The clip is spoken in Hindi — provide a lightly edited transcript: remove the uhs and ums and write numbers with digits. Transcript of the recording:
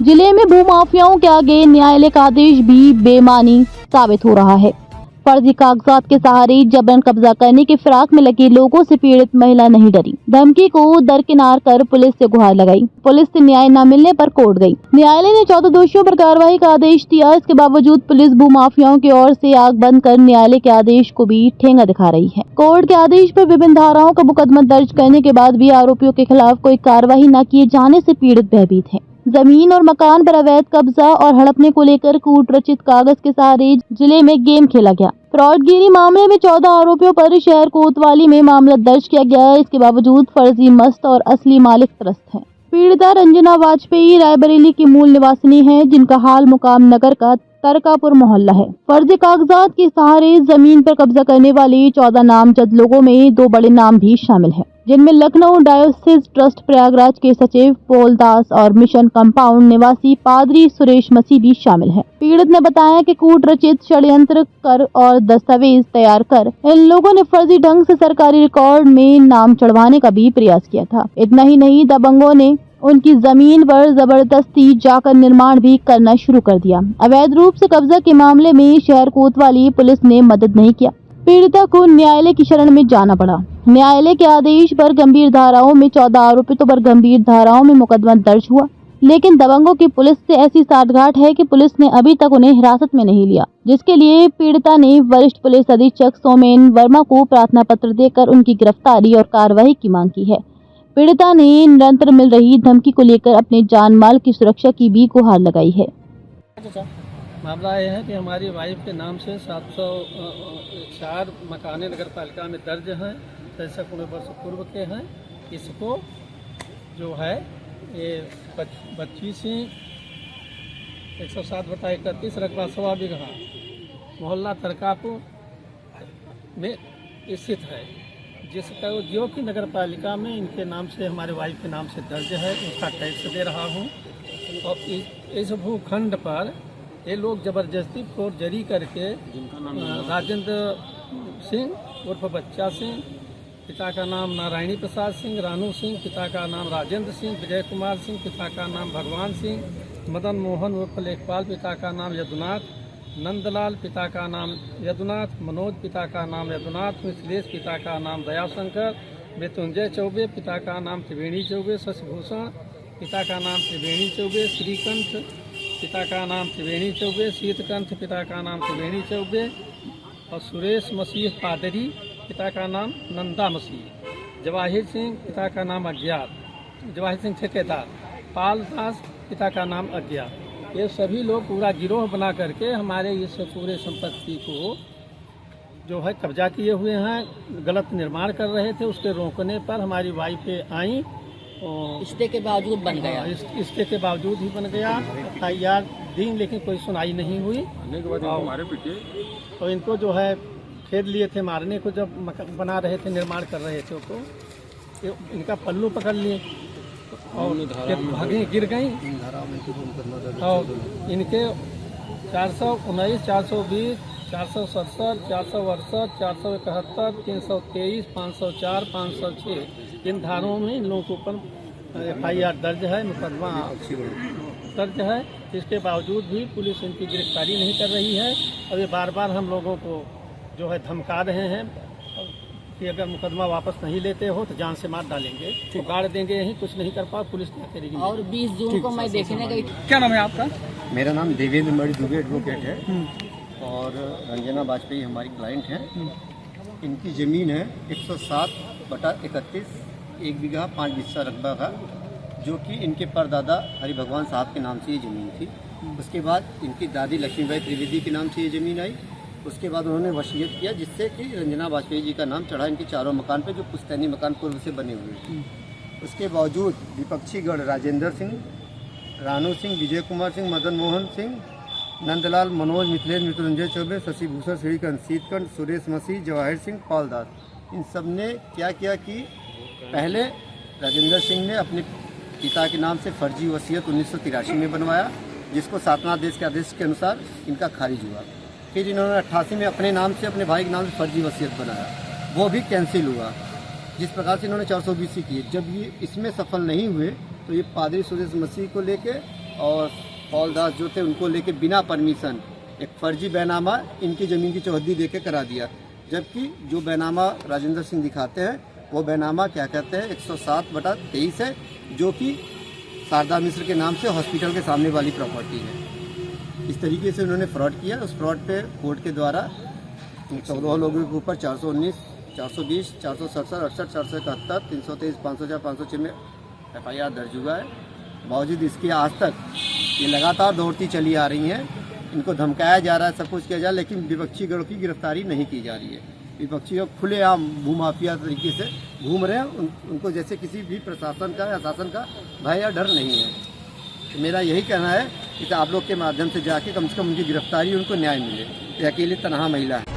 जिले में भूमाफियाओं के आगे न्यायालय का आदेश भी बेमानी साबित हो रहा है। फर्जी कागजात के सहारे जबरन कब्जा करने की फिराक में लगे लोगों से पीड़ित महिला नहीं डरी। धमकी को दरकिनार कर पुलिस से गुहार लगाई। पुलिस से न्याय न मिलने पर कोर्ट गई। न्यायालय ने 14 दोषियों पर कार्रवाई का आदेश दिया। इसके बावजूद पुलिस भूमाफियाओं की ओर से आग बंद कर न्यायालय के आदेश को भी ठेंगा दिखा रही है। कोर्ट के आदेश पर विभिन्न धाराओं का मुकदमा दर्ज करने के बाद भी आरोपियों के खिलाफ कोई कार्रवाई न किए जाने से पीड़ित भयभीत है। जमीन और मकान पर अवैध कब्जा और हड़पने को लेकर कूट रचित कागज के सहारे जिले में गेम खेला गया। फ्रॉडगिरी मामले में 14 आरोपियों पर शहर कोतवाली में मामला दर्ज किया गया है। इसके बावजूद फर्जी मस्त और असली मालिक त्रस्त हैं। पीड़िता रंजना वाजपेयी रायबरेली की मूल निवासिनी है, जिनका हाल मुकाम नगर का तरकापुर मोहल्ला है। फर्जी कागजात के सहारे जमीन पर कब्जा करने वाले 14 नामजद लोगों में 2 बड़े नाम भी शामिल हैं, जिनमें लखनऊ डायोसिस ट्रस्ट प्रयागराज के सचिव पोल दास और मिशन कंपाउंड निवासी पादरी सुरेश मसीह भी शामिल हैं। पीड़ित ने बताया कि कूट रचित षड्यंत्र कर और दस्तावेज तैयार कर इन लोगों ने फर्जी ढंग से सरकारी रिकॉर्ड में नाम चढ़वाने का भी प्रयास किया था। इतना ही नहीं, दबंगों ने उनकी जमीन पर जबरदस्ती जाकर निर्माण भी करना शुरू कर दिया। अवैध रूप से कब्जा के मामले में शहर कोतवाली पुलिस ने मदद नहीं किया। पीड़िता को न्यायालय की शरण में जाना पड़ा। न्यायालय के आदेश पर गंभीर धाराओं में 14 आरोपितों पर गंभीर धाराओं में मुकदमा दर्ज हुआ, लेकिन दबंगों की पुलिस से ऐसी साठगांठ है कि पुलिस ने अभी तक उन्हें हिरासत में नहीं लिया, जिसके लिए पीड़िता ने वरिष्ठ पुलिस अधीक्षक सोमेन वर्मा को प्रार्थना पत्र देकर उनकी गिरफ्तारी और कार्रवाई की मांग की है। पीड़िता ने निरंतर मिल रही धमकी को लेकर अपने जान माल की सुरक्षा की भी गुहार लगाई है। मामला यह है कि हमारी वाइफ के नाम से 704 मकाने नगर पालिका में दर्ज हैं, 63 वर्ष पूर्व के हैं। इसको जो है ये 25 107/31 रकबा 1.25 बीघा मोहल्ला तरकापुर में स्थित है, जिसका जो कि नगर पालिका में इनके नाम से हमारे वाइफ के नाम से दर्ज है। उसका टैक्स दे रहा हूँ और इस भूखंड पर ये लोग जबरदस्ती फोर्जरी करके राजेंद्र सिंह उर्फ बच्चा सिंह, पिता का नाम नारायणी प्रसाद सिंह, रानू सिंह, पिता का नाम राजेंद्र सिंह, विजय कुमार सिंह, पिता का नाम भगवान सिंह, मदन मोहन उर्फ लेखपाल, पिता का नाम यदुनाथ, नंदलाल, पिता का नाम यदुनाथ, मनोज, पिता का नाम यदुनाथ, मिथिलेश, पिता का नाम दयाशंकर, मृत्युंजय चौबे, पिता का नाम त्रिवेणी चौबे, शशिभूषण, पिता का नाम त्रिवेणी चौबे, श्रीकंठ, पिता का नाम त्रिवेणी चौबे, शीतकंठ, पिता का नाम त्रिवेणी चौबे और सुरेश मसीह पादरी, पिता का नाम नंदा मसीह, जवाहिर सिंह, पिता का नाम अज्ञात, जवाहिर सिंह ठेकेदार, पाल दास, पिता का नाम अज्ञात। ये सभी लोग पूरा गिरोह बना करके हमारे इस पूरे संपत्ति को जो है कब्जा किए हुए हैं, गलत निर्माण कर रहे थे। उसके रोकने पर हमारी वाइफ आई, इसके के बावजूद बन गया। इसके के बावजूद ही बन गया। तैयार दी, लेकिन कोई सुनाई नहीं हुई। तो इनको जो है खेद लिए थे मारने को, जब बना रहे थे, निर्माण कर रहे थे, तो इनका पल्लू पकड़ लिए और भागे, गिर गई। और इनके 419, 420, 467, 468, 471, 323, 504, 506 इन धाराओं में इन लोगों के ऊपर FIR दर्ज है, मुकदमा दर्ज है। इसके बावजूद भी पुलिस इनकी गिरफ्तारी नहीं कर रही है और ये बार बार हम लोगों को जो है धमका रहे हैं कि अगर मुकदमा वापस नहीं लेते हो तो जान से मार डालेंगे, तो गाड़ देंगे, यही कुछ नहीं कर पाओ, पुलिस क्या करेगी। और 20 जून को मैं देखने गई। क्या नाम है आपका? मेरा नाम देवेंद्र मणि दुबे एडवोकेट है और रंजना वाजपेयी हमारी क्लाइंट हैं। इनकी ज़मीन है 107/31 1 बीघा 5 बिस्सा रकबा का, जो कि इनके परदादा हरि भगवान साहब के नाम से ये ज़मीन थी। उसके बाद इनकी दादी लक्ष्मीबाई त्रिवेदी के नाम से ये ज़मीन आई। उसके बाद उन्होंने वसीयत किया, जिससे कि रंजना वाजपेयी जी का नाम चढ़ा इनके चारों मकान पे, जो पुश्तैनी मकान पूर्व से बने हुए थे। उसके बावजूद विपक्षी गढ़ राजेंद्र सिंह, रानू सिंह, विजय कुमार सिंह, मदन मोहन सिंह, नंदलाल, मनोज, मिथिलेश, मृत्युंजय चौबे, शशिभूषण, श्रीकंठ, शीतकंठ, सुरेश मसीह, जवाहिर सिंह, पाल दास, इन सब ने क्या किया कि पहले राजेंद्र सिंह ने अपने पिता के नाम से फर्जी वसीयत 1983 में बनवाया, जिसको शासनादेश के आदेश के अनुसार इनका खारिज हुआ। फिर इन्होंने 88 में अपने नाम से, अपने भाई के नाम से फर्जी वसीयत बनाया, वो भी कैंसिल हुआ। जिस प्रकार से इन्होंने 420 की, जब ये इसमें सफल नहीं हुए तो ये पादरी सुरेश मसीह को लेके और फौलदास जो थे उनको लेके बिना परमिशन एक फर्जी बैनामा इनकी ज़मीन की चौहद्दी दे के करा दिया, जबकि जो बैनामा राजेंद्र सिंह दिखाते हैं वो बैनामा क्या कहते हैं 107/23 है, जो कि शारदा मिश्र के नाम से हॉस्पिटल के सामने वाली प्रॉपर्टी है। इस तरीके से उन्होंने फ्रॉड किया। उस फ्रॉड पे कोर्ट के द्वारा 14 लोगों के ऊपर 419, 420, 467, 68, 471, 323, 504, 506 में FIR दर्ज हुआ है। बावजूद इसके आज तक ये लगातार दौड़ती चली आ रही हैं। इनको धमकाया जा रहा है, सब कुछ किया जा रहा है, लेकिन विपक्षी गणों की गिरफ्तारी नहीं की जा रही है। विपक्षी लोग खुलेआम भूमाफिया तरीके से घूम रहे हैं। उनको जैसे किसी भी प्रशासन का या शासन का भय या डर नहीं है। तो मेरा यही कहना है कि आप लोग के माध्यम से जाके कम से कम उनकी गिरफ्तारी, उनको न्याय मिले। ये अकेली तनहा महिला है।